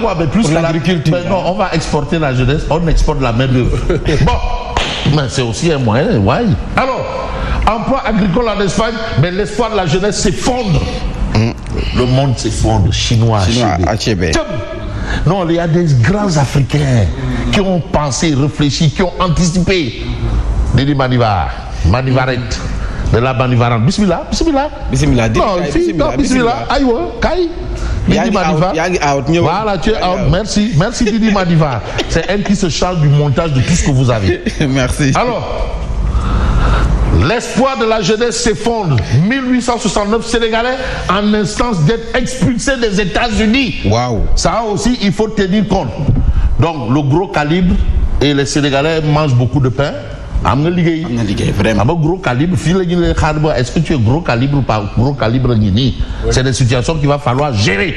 ouais, mais plus pour l'agriculture. Mais non, on va exporter la jeunesse, on exporte la main-d'œuvre. Bon, mais c'est aussi un moyen, ouais. Alors, emploi agricole en Espagne, mais l'espoir de la jeunesse s'effondre. Le monde s'effondre, chinois Achebe. Non, il y a des grands Africains qui ont pensé, réfléchi, qui ont anticipé. Didi Manivar, Manivarette, de la Manivarante. Bismillah. Non, Bismillah. Aïwa, Kai. Didi Manivar. Voilà, tu es out. Merci Didi Manivar. C'est elle qui se charge du montage de tout ce que vous avez. Merci. Alors, l'espoir de la jeunesse s'effondre. 1869 Sénégalais en instance d'être expulsés des États-Unis. Waouh. Ça aussi, il faut tenir compte. Donc, le gros calibre et les Sénégalais mangent beaucoup de pain. Vraiment. Gros calibre, est-ce que tu es gros calibre ou pas gros calibre? C'est des situations qu'il va falloir gérer.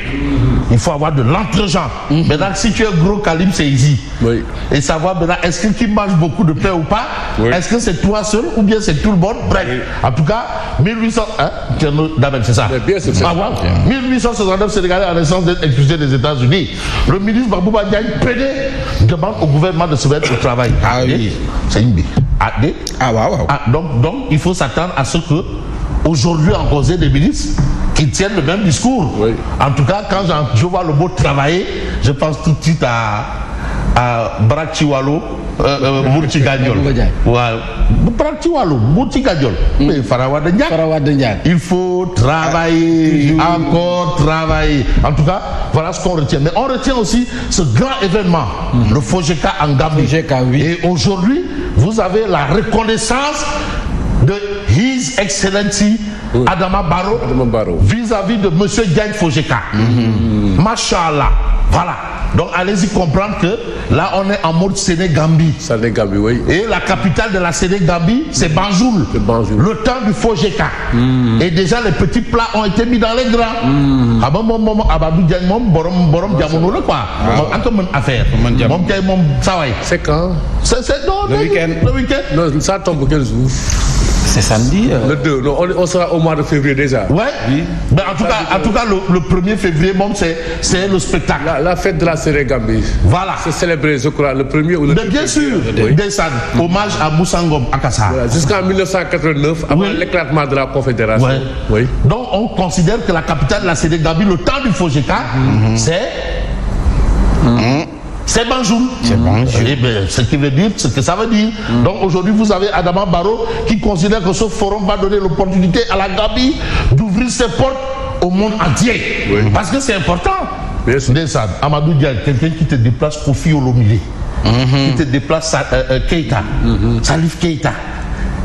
Il faut avoir de l'entre-gens. Maintenant, si tu es gros calibre, c'est easy. Oui. Et savoir maintenant, est-ce que tu manges beaucoup de pain ou pas? Oui. Est-ce que c'est toi seul ou bien c'est tout le monde? Bref, en tout cas, 1800... Hein? C'est ça. Bien, c'est ça. 1869 Sénégalais en naissance d'être expulsés des États-Unis. Le ministre Babouba Diagne Pédé demande au gouvernement de se mettre au travail. Ah oui. C'est une bille. Donc, il faut s'attendre à ce que, aujourd'hui, en Conseil des ministres, qu'ils tiennent le même discours. Oui. En tout cas, quand je vois le mot travailler, je pense tout de suite à Brakchiwalo, Mourtigagnol. Brakchiwalo, Mourtigagnol. Mais Farawad Ndiak. Il faut travailler, encore travailler. En tout cas, voilà ce qu'on retient. Mais on retient aussi ce grand événement, le Fojeka en Gambie. Et aujourd'hui, vous avez la reconnaissance de His Excellency Adama Barrow vis-à-vis de Monsieur Diagne Fojeka. Mashallah. Voilà. Donc allez-y comprendre que là on est en mode Sénégambie. Sénégambie, oui. Et la capitale de la Sénégambie, c'est Banjul. Le temps du Fojeka. Et déjà les petits plats ont été mis dans les grands. C'est quand? C'est le week-end. Non, ça tombe quel jour? C'est samedi. Le 2, non, on sera au mois de février déjà. Ouais. Oui. Mais en tout cas, le 1er février, c'est le spectacle. La fête de la Sénégambie. Voilà. C'est célébré, je crois, le 1er ou le 2. Bien sûr. Hommage à Moussangom Akassa. Voilà. Jusqu'en 1989, avant l'éclatement de la Confédération. Ouais. Oui. Donc, on considère que la capitale de la Sénégambie, le temps du Fojeka, c'est Banjul. Eh bien, ce qui veut dire, ce que ça veut dire. Donc aujourd'hui, vous avez Adama Barrow qui considère que ce forum va donner l'opportunité à la Gambie d'ouvrir ses portes au monde entier. Oui. Parce que c'est important. Ndeysaan, Amadou Diagne, quelqu'un qui te déplace Kofi Olomide, qui te déplace Keita, Salif Keita,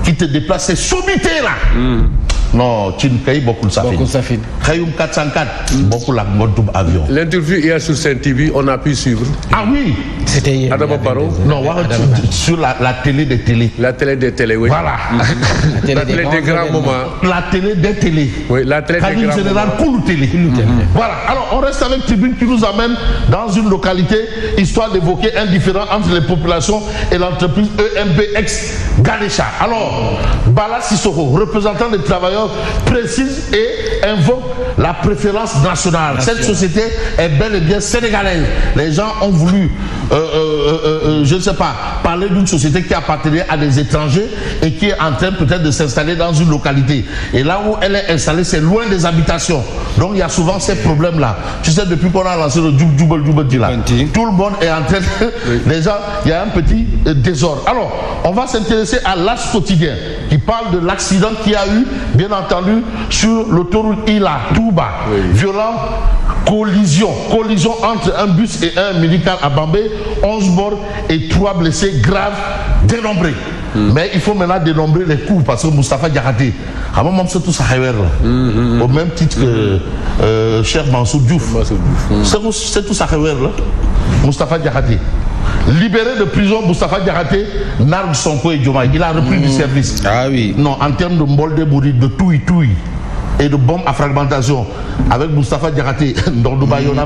qui te déplace ces sommités là. Non, tu ne payes beaucoup de Safin. Khayoum 404, beaucoup la mode avion. L'interview hier sur Sen TV, on a pu suivre. Ah oui. C'était hier. Adama Barrow. Non, sur la télé des télés. La télé des télés, oui. Voilà. La télé des grands moments. La télé des télés. Oui, la télé des grands général moments. Télé. Voilà. Alors, on reste avec Tribune qui nous amène dans une localité, histoire d'évoquer un différend entre les populations et l'entreprise EMBX Ganesha. Alors, Bala Sissoko, représentant des travailleurs, précise et invoque la préférence nationale. Cette société est bel et bien sénégalaise. Les gens ont voulu, je ne sais pas, parler d'une société qui appartenait à des étrangers et qui est en train peut-être de s'installer dans une localité. Et là où elle est installée, c'est loin des habitations. Donc il y a souvent ces problèmes-là. Tu sais, depuis qu'on a lancé le Djoubel là, tout le monde est en train de... Les gens, il y a un petit désordre. Alors, on va s'intéresser à l'As quotidien qui parle de l'accident qu'il y a eu, bien entendu, sur l'autoroute Ila, Touba. Violent collision entre un bus et un médical à Bambé, 11 morts et 3 blessés graves dénombrés. Mais il faut maintenant dénombrer les coups parce que Moustapha Diakhaté, au même titre que Cheikh Mansour Diouf, c'est tout ça, Moustapha Diakhaté. Libéré de prison, Moustapha Diakhaté nargue Sonko et Diomaye. Il a repris du service. Ah oui. Non, en termes de Mbolde Bouri, de Touy et de bombes à fragmentation avec Moustapha Diakhaté, Ndordou Bayona.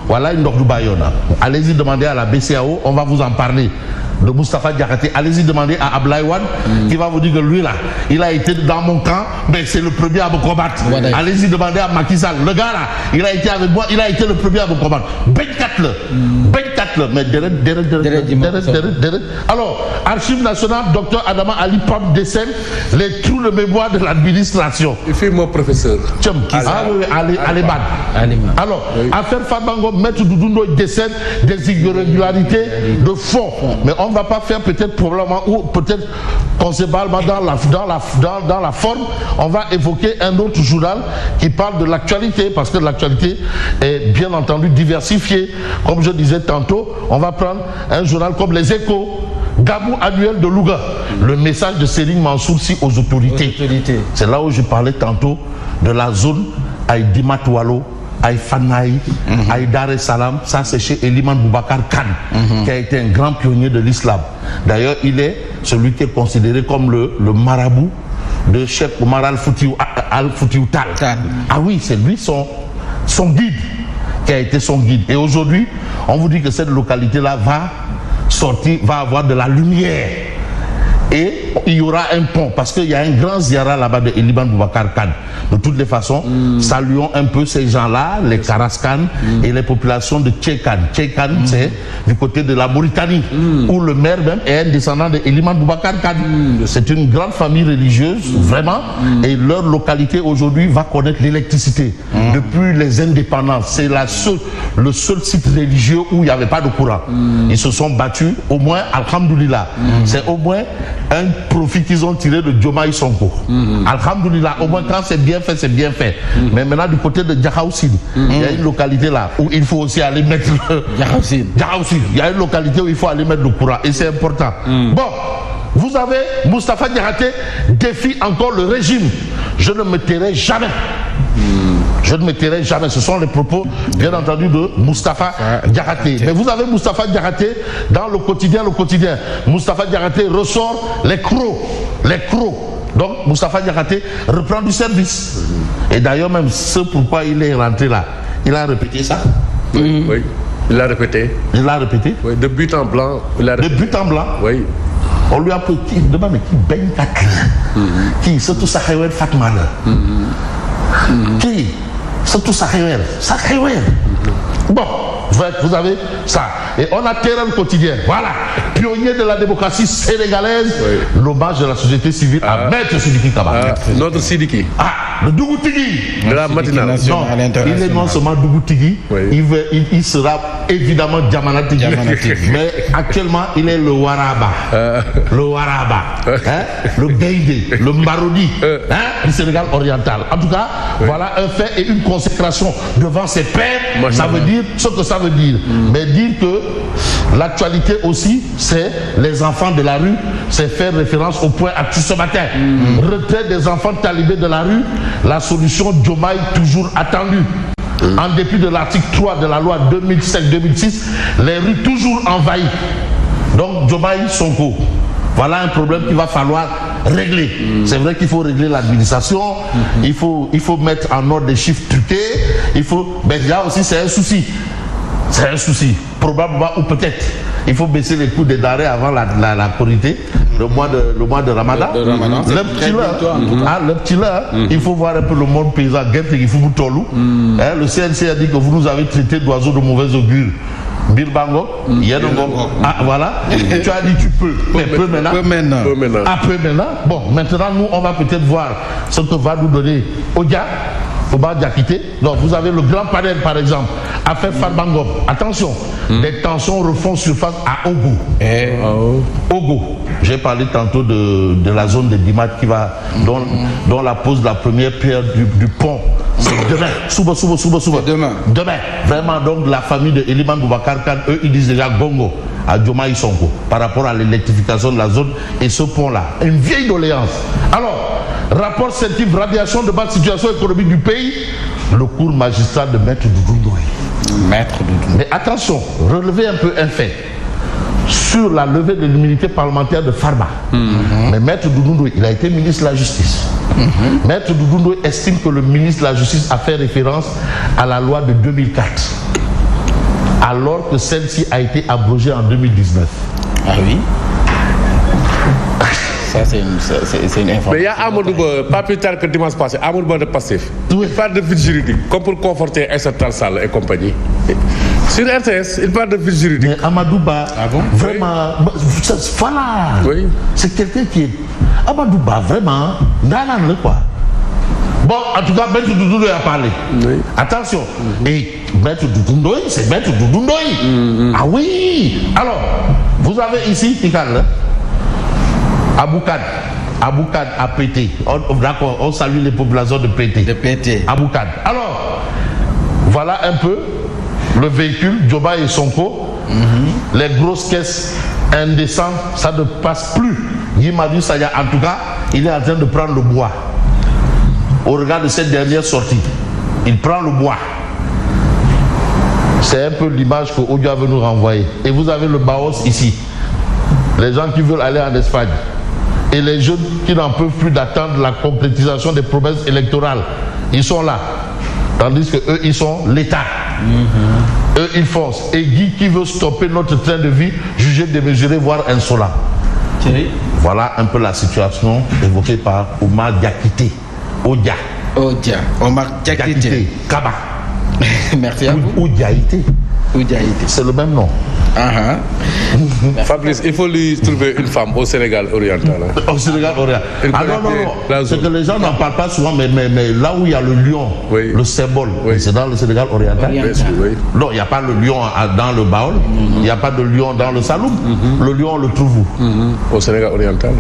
Voilà une Ndordou Bayona. Allez-y demander à la BCAO, on va vous en parler de Moustapha Diakhaté. Allez-y demander à Ablaïwan qui va vous dire que lui là, il a été dans mon camp, mais c'est le premier à me combattre. Voilà. Allez-y demander à Macky Sall. Le gars là, il a été avec moi, il a été le premier à me combattre. 24 mais derrière. Alors, Archives nationales, Dr Adama Ali Pam décède les trous de mémoire de l'administration. Il fait mon professeur. Alibad. Alors, affaire Fabango, Maître Doudou décède des irrégularités de fond. Mais on ne va pas faire peut-être probablement ou peut-être concevablement dans la forme. On va évoquer un autre journal qui parle de l'actualité parce que l'actualité est bien entendu diversifiée. Comme je disais tantôt, on va prendre un journal comme Les Échos, Gabou annuel de Louga, le message de Serigne Mansour si aux autorités. C'est là où je parlais tantôt de la zone Aïdima Toualo, Aïfanaï, Aïdar et Salam. Ça c'est chez Eliman Boubacar Khan, qui a été un grand pionnier de l'islam. D'ailleurs, il est celui qui est considéré comme le marabout de Cheikh Omar Al-Foutiou Tal. Ah oui, c'est lui son guide, qui a été son guide. Et aujourd'hui, on vous dit que cette localité-là va avoir de la lumière. Et il y aura un pont, parce qu'il y a un grand ziara là-bas de Eliman Boubacar Khan. De toutes les façons, saluons un peu ces gens-là, les Karaskan et les populations de Tchékan. Tchékan, c'est du côté de la Mauritanie, où le maire même est un descendant de Eliman Boubacar Khan. C'est une grande famille religieuse, vraiment, et leur localité aujourd'hui va connaître l'électricité. Depuis les indépendances, c'est le seul site religieux où il n'y avait pas de courant. Ils se sont battus, au moins, alhamdoulilah. C'est au moins un profit qu'ils ont tiré de Diomaye Sonko. Alhamdoulilah, au moins quand c'est bien fait, c'est bien fait. Mais maintenant du côté de Djahaoussine, il y a une localité là où il faut aussi aller mettre Djahaoussine. Il y a une localité où il faut aller mettre le courant et c'est important. Bon, vous avez Moustapha Diakhaté défie encore le régime. Je ne me tairai jamais. Je ne me tairai jamais. Ce sont les propos, bien entendu, de Moustapha Diakhaté. Mais vous avez Moustapha Diakhaté dans le quotidien. Moustapha Diakhaté ressort les crocs. Donc, Moustapha Diakhaté reprend du service. Et d'ailleurs, même ce pourquoi il est rentré là, il a répété ça. Oui, il l'a répété. Il l'a répété. Oui, de but en blanc. De but en blanc. Oui. On lui a pris, demande qui baigne qui, c'est tout ça, Fatma là. Qui, c'est tout ça, Bon, vous avez ça. Et on a Terrain quotidien. Voilà. Pionnier de la démocratie sénégalaise. L'hommage de la société civile à Maître Sidiki Kaba. Notre Sidiki. Le Dougoutigui. De la matinale. Non, il est non seulement Dougoutigui, il sera évidemment Diamanatigui. Mais actuellement, il est le Waraba. Le Waraba. Le Gaïdé. Le Marodi. Du Sénégal oriental. En tout cas, voilà un fait et une consécration devant ses pairs. Ça veut dire ce que ça veut dire. Mais dire que l'actualité aussi, c'est les enfants de la rue, c'est faire référence au point actu ce matin. Retrait des enfants talibés de la rue, la solution Diomaye toujours attendue. En dépit de l'article 3 de la loi 2005-2006, les rues toujours envahies. Donc Diomaye Sonko. Voilà un problème qu'il va falloir régler. C'est vrai qu'il faut régler l'administration, il faut mettre en ordre des chiffres truqués, mais là aussi c'est un souci. C'est un souci, probablement ou peut-être. Il faut baisser les coûts des denrées avant la Corité, le mois de Ramadan. Le petit là, il faut voir un peu le monde paysan. Il faut le CNC a dit que vous nous avez traité d'oiseaux de mauvais augure. Birbango, voilà. Tu as dit tu peux, mais peu maintenant. Peu maintenant. Bon, maintenant nous on va peut-être voir ce que va nous donner Odia. Donc vous avez le grand panel par exemple, affaire Farbango. Attention, les tensions refont surface à Ogo. Ogo. J'ai parlé tantôt de la zone de Dimat qui va, dont la pose de la première pierre du pont. C'est demain. Demain. Vraiment, donc la famille de Eliman Boubacar Khan, eux, ils disent déjà Gongo à Diomaye Sonko par rapport à l'électrification de la zone et ce pont-là. Une vieille doléance. Alors, rapport scientifique, radiation de base situation économique du pays, le cours magistral de Maître Doudou Ndoye. Mais attention, relevez un peu un fait sur la levée de l'immunité parlementaire de Farba. Mais Maître Doudou Ndoye, il a été ministre de la Justice. Maître Doudou Ndoye estime que le ministre de la Justice a fait référence à la loi de 2004. alors que celle-ci a été abrogée en 2019. Ah oui. Ça, c'est une information. Mais il y a Amadou Ba, pas plus tard que dimanche passé, Amadou Ba de Pastef. Il parle de vide juridique, comme pour conforter Aïssata Tall Sall et compagnie. Sur RTS, il parle de vide juridique. Mais Amadou Ba, vraiment, voilà. Oui. C'est quelqu'un qui est. Amadou Ba, vraiment, non, quoi. Bon, en tout cas, Maître Doudou Ndoye a parlé. Oui. Attention. Et Maître Doudou Ndoye, c'est Maître Doudou Ndoye. Ah oui. Alors, vous avez ici, Tikal, Aboukad a pété. D'accord, on salue les populations de pété. De pété. Aboukad. Alors, voilà un peu le véhicule, Djoba et Sonko. Les grosses caisses indécentes, ça ne passe plus. Yimadou Saya, en tout cas, il est en train de prendre le bois. Au regard de cette dernière sortie, il prend le bois. C'est un peu l'image que Odia veut nous renvoyer. Et vous avez le Baos ici. Les gens qui veulent aller en Espagne. Et les jeunes qui n'en peuvent plus d'attendre la concrétisation des promesses électorales. Ils sont là. Tandis que eux, ils sont l'État. Eux, ils foncent. Et Guy qui veut stopper notre train de vie, jugé démesuré, voire insolent. Voilà un peu la situation évoquée par Omar Diakité. Odia. Omar Diakité. Kaba. Merci à vous. Oudiaïté. C'est le même nom. Fabrice, il faut lui trouver une femme au Sénégal oriental. Au Sénégal oriental. Ah non. C'est que les gens n'en parlent pas souvent, mais là où il y a le lion, le symbole, c'est dans le Sénégal oriental. Non, il n'y a pas le lion dans le Baol, il n'y a pas de lion dans le Saloum. Le lion, on le trouve où? Au Sénégal oriental.